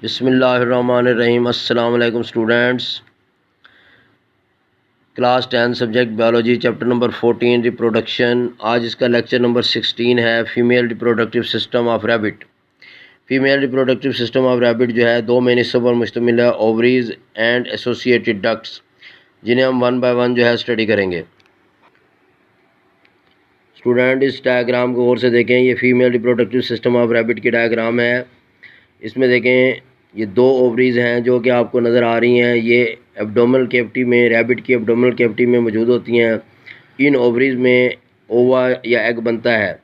बिस्मिल्लाहिर्रहमानिर्रहीम। अस्सलाम वालेकुम students. Class 10 subject biology chapter number 14 reproduction. आज इसका लेक्चर नंबर 16 है female reproductive system of rabbit. Female reproductive system of rabbit जो है दो मेन हिस्सों पर मुश्तमिल है, ओवरीज एंड एसोसिएटेड डक्ट्स, जिन्हें हम वन बाय वन जो है स्टडी करेंगे। स्टूडेंट इस डायग्राम को गौर से देखें। ये female reproductive system of rabbit की डायग्राम है। इसमें देखें ये दो ओवरीज़ हैं जो कि आपको नज़र आ रही हैं। ये एब्डोमिनल कैविटी में, रैबिट की एब्डोमिनल कैविटी में मौजूद होती हैं। इन ओवरीज़ में ओवा या एग बनता है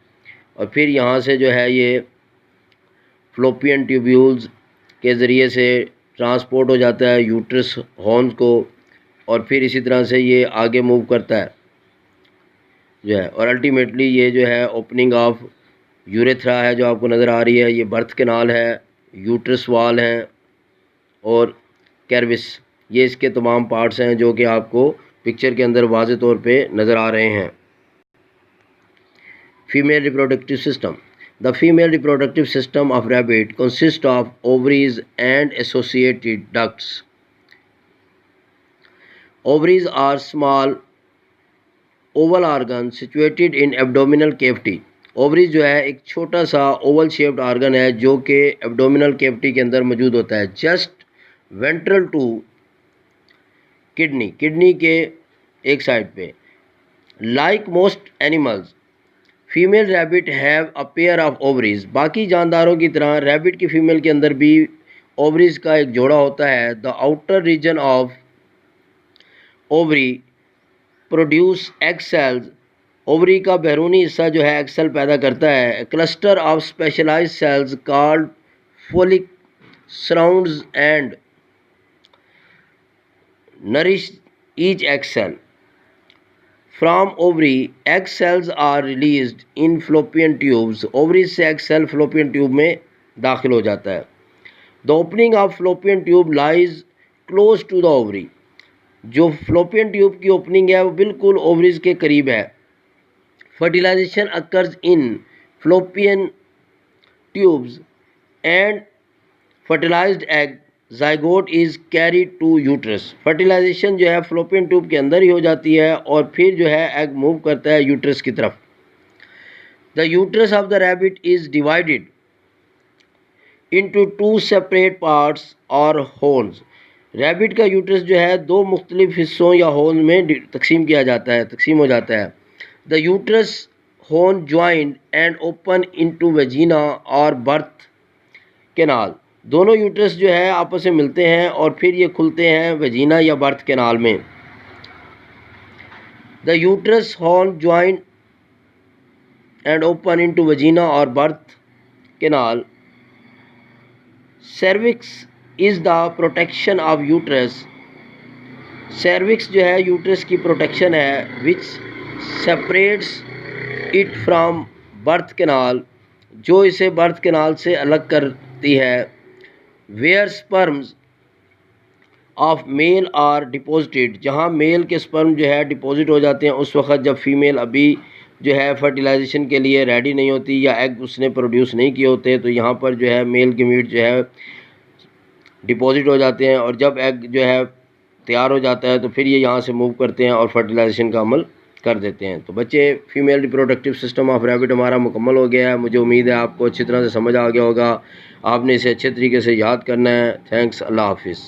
और फिर यहाँ से जो है ये फ्लोपियन ट्यूब्यूल्स के ज़रिए से ट्रांसपोर्ट हो जाता है यूट्रस हॉर्न्स को, और फिर इसी तरह से ये आगे मूव करता है जो है, और अल्टीमेटली ये जो है ओपनिंग ऑफ यूरेथ्रा है जो आपको नज़र आ रही है। ये बर्थ कैनाल है, यूट्रस वाल हैं और कैरविस, ये इसके तमाम पार्ट्स हैं जो कि आपको पिक्चर के अंदर वाज़े तौर पे नज़र आ रहे हैं। Female reproductive system. The female reproductive system of rabbit consist of ovaries and associated ducts. Ovaries are small oval organ situated in abdominal cavity. Ovaries जो है एक छोटा सा ओवल शेप्ड आर्गन है जो कि एब्डोमिनल कैविटी के अंदर मौजूद होता है, जस्ट वेंट्रल टू किडनी के एक साइड पे। Like most animals female rabbit have a pair of ovaries. बाकी जानदारों की तरह रैबिट की फीमेल के अंदर भी ओवरीज का एक जोड़ा होता है। The outer region of ovary produce egg cells. Ovary का बैरूनी हिस्सा जो है एग सेल पैदा करता है। Cluster of specialised cells called follicle surrounds and nourish each egg cell. From ovary egg cells are released in fallopian tubes. Ovary से egg cell fallopian tube में दाखिल हो जाता है। The opening of fallopian tube lies close to the ovary. जो fallopian tube की opening है वो बिल्कुल ओवरीज के करीब है। Fertilisation occurs in fallopian tubes and fertilised egg zygote is carried to uterus. Fertilisation जो है फ्लोपियन ट्यूब के अंदर ही हो जाती है और फिर जो है एग मूव करता है यूट्रस की तरफ। The uterus of the rabbit is divided into two separate parts और होल्स। रैबिट का यूट्रस जो है दो मुख्तलिफ हिस्सों या होल में तकसीम हो जाता है। The uterus horn joint and open into vagina और बर्थ कैनाल। दोनों यूट्रस जो है आपस में मिलते हैं और फिर ये खुलते हैं वेजिना या बर्थ कैनाल में। The uterus horn joint and open into vagina और birth canal. Cervix is the protection of uterus. Cervix जो है यूट्रस की प्रोटेक्शन है, which separates it from birth canal, जो इसे बर्थ कैनाल से अलग करती है। Where sperms of male are deposited. जहाँ मेल के स्पर्म जो है डिपॉजिट हो जाते हैं उस वक़्त जब फीमेल अभी जो है फर्टिलाइजेशन के लिए रेडी नहीं होती या एग उसने प्रोड्यूस नहीं किए होते, तो यहाँ पर जो है मेल गमीट जो है डिपॉजिट हो जाते हैं, और जब एग जो है तैयार हो जाता है तो फिर ये यहाँ से मूव करते हैं और फर्टिलाइजेशन का अमल कर देते हैं। तो बच्चे, female reproductive system of rabbit हमारा मुकम्मल हो गया है। मुझे उम्मीद है आपको अच्छी तरह से समझ आ गया होगा। आपने इसे अच्छे तरीके से याद करना है। थैंक्स। अल्लाह हाफिज़।